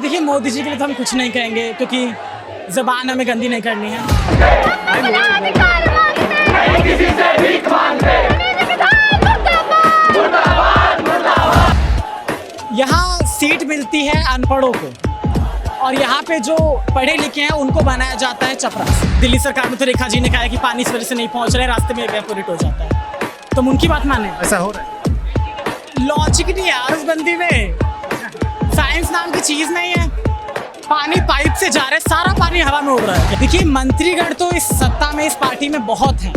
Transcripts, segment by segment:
देखिए मोदी जी के लिए तो हम कुछ नहीं कहेंगे क्योंकि ज़बान हमें गंदी नहीं करनी है। यहाँ सीट मिलती है अनपढ़ों को और यहाँ पे जो पढ़े लिखे हैं उनको बनाया जाता है चपरास। दिल्ली सरकार में तो रेखा जी ने कहा है कि पानी इस वजह से नहीं पहुँच रहे, रास्ते में इवेपोरेट हो जाता है, तो हम उनकी बात माने। ऐसा हो रहा है? लॉजिक नहीं है यार उस बंदी में, साइंस नाम की चीज़ नहीं है। पानी पाइप से जा रहा है, सारा पानी हवा में उड़ रहा है। देखिए मंत्रीगण तो इस सत्ता में, इस पार्टी में बहुत हैं।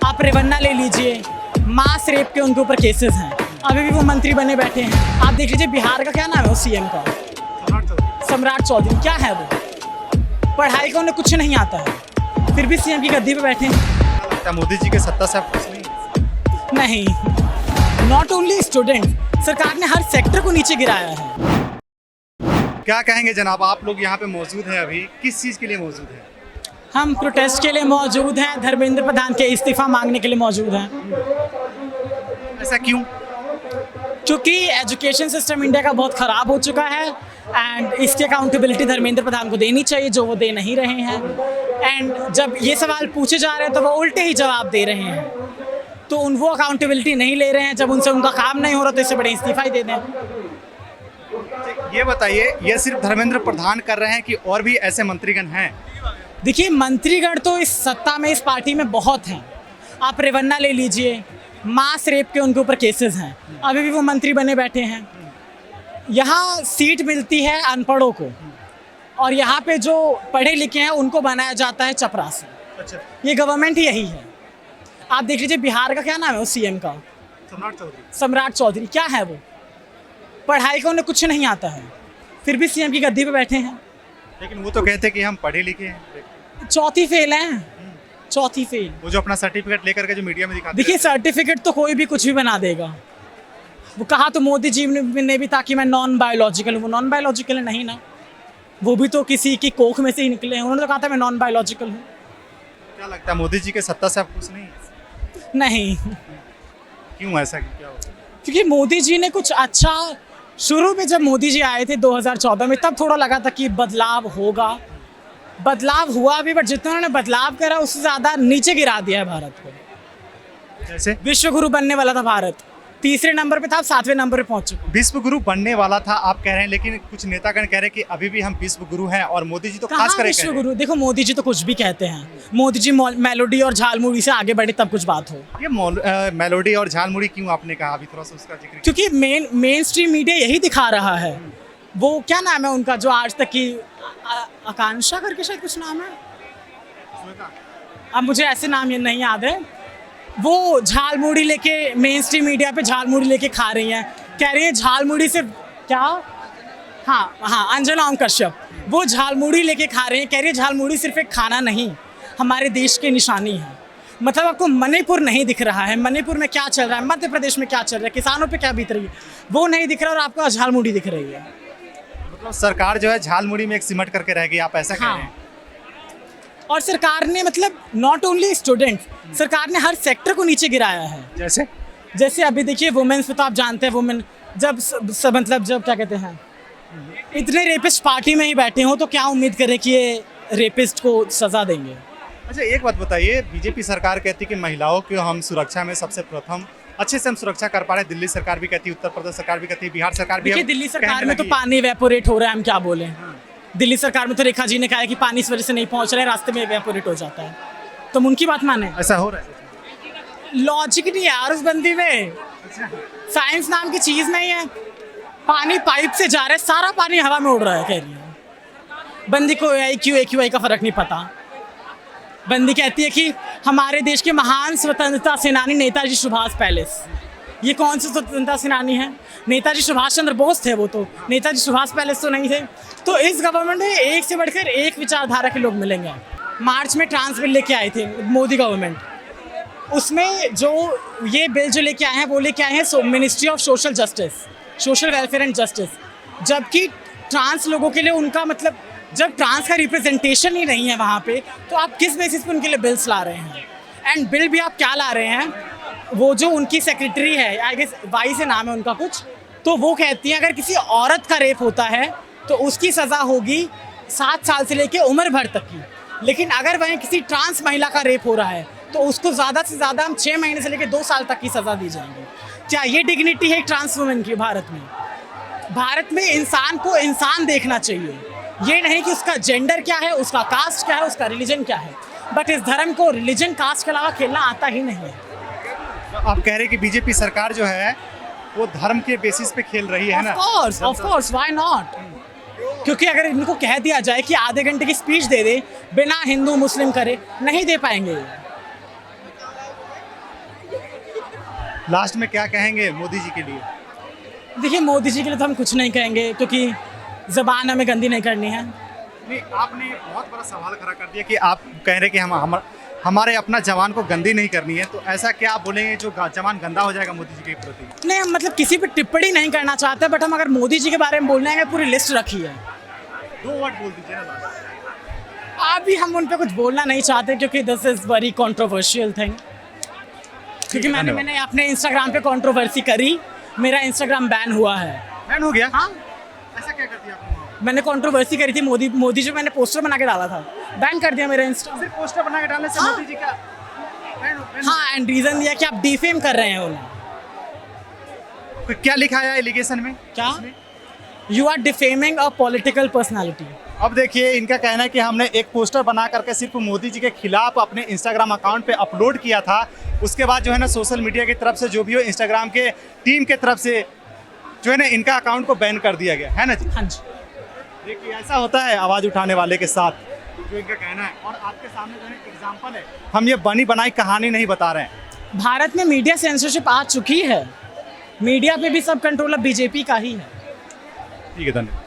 आप रेवन्ना ले लीजिए, मास रेप के उनके ऊपर केसेस हैं, अभी भी वो मंत्री बने बैठे हैं। आप देख लीजिए बिहार का क्या नाम है उस सीएम का, सम्राट चौधरी। क्या है वो, पढ़ाई का उन्हें कुछ नहीं आता है, फिर भी सीएम की गद्दी पे बैठे हैं। क्या मोदी जी के सत्ता से आप खुश नहीं? नहीं, नॉट ओनली स्टूडेंट, सरकार ने हर सेक्टर को नीचे गिराया है। क्या कहेंगे जनाब, आप लोग यहाँ पे मौजूद हैं, अभी किस चीज़ के लिए मौजूद हैं? हम प्रोटेस्ट के लिए मौजूद हैं, धर्मेंद्र प्रधान के इस्तीफा मांगने के लिए मौजूद हैं। ऐसा क्यों? क्योंकि एजुकेशन सिस्टम इंडिया का बहुत ख़राब हो चुका है एंड इसकी अकाउंटेबिलिटी धर्मेंद्र प्रधान को देनी चाहिए, जो वो दे नहीं रहे हैं। एंड जब ये सवाल पूछे जा रहे हैं तो वो उल्टे ही जवाब दे रहे हैं, तो वो अकाउंटेबिलिटी नहीं ले रहे हैं। जब उनसे उनका काम नहीं हो रहा तो इससे बड़े इस्तीफा ही दे दें। ये बताइए, ये सिर्फ धर्मेंद्र प्रधान कर रहे हैं कि और भी ऐसे मंत्रीगण हैं? देखिए मंत्रीगण तो इस सत्ता में, इस पार्टी में बहुत हैं। आप रेवन्ना ले लीजिए, मास रेप के उनके ऊपर केसेस हैं, अभी भी वो मंत्री बने बैठे हैं। यहाँ सीट मिलती है अनपढ़ों को और यहाँ पे जो पढ़े लिखे हैं उनको बनाया जाता है चपरास। अच्छा, ये गवर्नमेंट ही यही है। आप देख लीजिए बिहार का क्या नाम है उस सीएम का, सम्राट चौधरी। क्या है वो, पढ़ाई का उन्हें कुछ नहीं आता है, फिर भी सीएम की गद्दी पे बैठे हैं। लेकिन वो तो कहते हैं कि हम पढ़े लिखे हैं। चौथी फेल हैं, चौथी फेल। वो जो अपना सर्टिफिकेट लेकर के जो मीडिया में दिखाते देखिए सर्टिफिकेट तो कोई भी कुछ भी बना देगा। वो कहा तो मोदी जी ने भी था कि मैं नॉन बायोलॉजिकल हूँ, वो नॉन बायोलॉजिकल नहीं ना, वो भी तो किसी की कोख में से ही निकले हैं। उन्होंने तो कहा था मैं नॉन बायोलॉजिकल हूँ। क्या लगता है मोदी जी के सत्ता से आप खुश नहीं? नहीं। क्यों ऐसा, क्या हो? क्योंकि मोदी जी ने कुछ अच्छा, शुरू में जब मोदी जी आए थे 2014 में, तब थोड़ा लगा था कि बदलाव होगा, बदलाव हुआ भी, बट जितना उन्होंने बदलाव करा उससे ज़्यादा नीचे गिरा दिया है भारत को। जैसे विश्व गुरु बनने वाला था भारत, तीसरे नंबर पे था, 7वें नंबर पे पहुंच चुका। विश्व गुरु बनने वाला था आप कह रहे हैं, लेकिन कुछ नेतागण कह रहे हैं कि अभी भी हम विश्व गुरु हैं और मोदी जी तो खास कहाँ कर विश्व गुरु? देखो मोदी जी तो कुछ भी कहते हैं, मोदी जी मेलोडी और झालमुड़ी से आगे बढ़े तब कुछ बात हो। ये मेलोडी और झालमुड़ी क्यों आपने कहा, अभी थोड़ा सा उसका जिक्र? क्योंकि मेन स्ट्रीम मीडिया यही दिखा रहा है। वो क्या नाम है उनका जो आज तक की, आकांक्षा करके शायद कुछ नाम है, अब मुझे ऐसे नाम ये नहीं याद है। वो झालमुड़ी लेके मेन स्ट्रीम मीडिया पे झालमुड़ी लेके खा रही हैं, कह रही हैं झालमुड़ी से क्या, हाँ अंजना ओम कश्यप, वो झालमुड़ी लेके खा रही हैं, कह रही है झालमुड़ी सिर्फ एक खाना नहीं, हमारे देश की निशानी है। मतलब आपको मणिपुर नहीं दिख रहा है, मणिपुर में क्या चल रहा है, मध्य प्रदेश में क्या चल रहा है, किसानों पे क्या बीत रही है, वो नहीं दिख रहा और आपको झालमुड़ी दिख रही है। मतलब सरकार जो है झालमुड़ी में एक सिमट करके रह गई, आप ऐसा कह रहे हैं? और सरकार ने मतलब नॉट ओनली स्टूडेंट, सरकार ने हर सेक्टर को नीचे गिराया है। जैसे अभी देखिए वुमेन्स पे तो आप जानते हैं, वुमेन जब मतलब जब क्या कहते हैं, इतने रेपिस्ट पार्टी में ही बैठे हो तो क्या उम्मीद करें कि ये रेपिस्ट को सजा देंगे? अच्छा एक बात बताइए, बीजेपी सरकार कहती है कि महिलाओं को हम सुरक्षा में सबसे प्रथम अच्छे से हम सुरक्षा कर पा रहे हैं, दिल्ली सरकार भी कहती है, उत्तर प्रदेश सरकार भी कहती है, बिहार सरकार भी। दिल्ली सरकार में तो पानी इवेपोरेट हो रहा है, हम क्या बोलें। दिल्ली सरकार में तो रेखा जी ने कहा है कि पानी इस वजह से नहीं पहुंच रहे, रास्ते में इवेपोरेट हो जाता है, तो हम उनकी बात माने। ऐसा हो रहा है? लॉजिक नहीं है यार उस बंदी में, साइंस नाम की चीज़ नहीं है। पानी पाइप से जा रहा है, सारा पानी हवा में उड़ रहा है, कह रही है बंदी को। AQI का फ़र्क नहीं पता। बंदी कहती है कि हमारे देश के महान स्वतंत्रता सेनानी नेताजी सुभाष पैलेस, ये कौन से स्वतंत्रता सेनानी है? नेताजी सुभाष चंद्र बोस थे वो तो, नेताजी सुभाष पैलेस तो नहीं थे। तो इस गवर्नमेंट में एक से बढ़कर एक विचारधारा के लोग मिलेंगे। मार्च में ट्रांस बिल लेके आए थे मोदी गवर्नमेंट, उसमें जो ये बिल जो लेके आए हैं वो लेके आए हैं ministry of social justice, social welfare and justice, जबकि ट्रांस लोगों के लिए उनका मतलब जब ट्रांस का रिप्रेजेंटेशन ही नहीं है वहाँ पे, तो आप किस बेसिस पे उनके लिए बिल्स ला रहे हैं? एंड बिल भी आप क्या ला रहे हैं, वो जो उनकी सेक्रेटरी है, आई गेस वाई से नाम है उनका कुछ, तो वो कहती हैं अगर किसी औरत का रेप होता है तो उसकी सज़ा होगी 7 साल से लेके उम्र भर तक की। लेकिन अगर वहीं किसी ट्रांस महिला का रेप हो रहा है तो उसको ज़्यादा से ज़्यादा हम 6 महीने से लेकर 2 साल तक की सज़ा दी जाएगी। क्या ये डिग्निटी है ट्रांस वुमेन की भारत में? भारत में इंसान को इंसान देखना चाहिए, ये नहीं कि उसका जेंडर क्या है, उसका कास्ट क्या है, उसका रिलीजन क्या है। बट इस धर्म को रिलीजन कास्ट के अलावा खेलना आता ही नहीं है। आप कह रहे हैं कि बीजेपी सरकार जो है वो धर्म के बेसिस पे खेल रही है ना? Of course, why not? क्योंकि अगर इनको कह दिया जाए कि आधे घंटे की स्पीच दे दे बिना हिंदू मुस्लिम करे, नहीं दे पाएंगे। लास्ट में क्या कहेंगे मोदी जी के लिए? देखिए, मोदी जी के लिए तो हम कुछ नहीं कहेंगे क्योंकि ज़बान हमें गंदी नहीं करनी है। नहीं, आपने बहुत बड़ा सवाल खड़ा कर दिया कि आप कह रहे हैं कि हमारे अपना जवान को गंदी नहीं करनी है, तो ऐसा क्या आप बोलेंगे जो जवान गंदा हो जाएगा मोदी जी के प्रति? नहीं, हम मतलब किसी पे टिप्पणी नहीं करना चाहते, बट हम अगर मोदी जी के बारे में बोलने हैं पूरी लिस्ट रखी है। 2 वर्ड बोल दीजिए ना। अभी हम उन पे कुछ बोलना नहीं चाहते क्योंकि this is very controversial thing. क्योंकि मैंने अपने इंस्टाग्राम पे कंट्रोवर्सी करी, मेरा इंस्टाग्राम बैन हुआ है। बैन हो गया? हाँ, ऐसा क्या कर दिया आपने? मैंने कंट्रोवर्सी करी थी, मोदी जी, मैंने पोस्टर बना के डाला था, बैन कर दिया मेरा इंस्टा। सिर्फ पोस्टर बना के डालने से हाँ। मोदी जी का हाँ, एंड रीज़न दिया कि आप डिफेम कर रहे हैं उन्हें। क्या लिखा है एलिगेशन में? क्या? You are defaming a political personality. अब देखिए, इनका कहना है कि हमने एक पोस्टर बना करके सिर्फ मोदी जी के खिलाफ अपने इंस्टाग्राम अकाउंट पे अपलोड किया था। उसके बाद जो है ना सोशल मीडिया की तरफ से जो भी हो, इंस्टाग्राम के टीम के तरफ से जो है ना इनका अकाउंट को बैन कर दिया गया है ना जी? हाँ जी। देखिए, ऐसा होता है आवाज़ उठाने वाले के साथ, जो इनका कहना है। और आपके सामने जो है एग्जाम्पल है, हम ये बनी बनाई कहानी नहीं बता रहे हैं। भारत में मीडिया सेंसरशिप आ चुकी है, मीडिया पे भी सब कंट्रोल अब बीजेपी का ही है। ठीक है, धन्यवाद।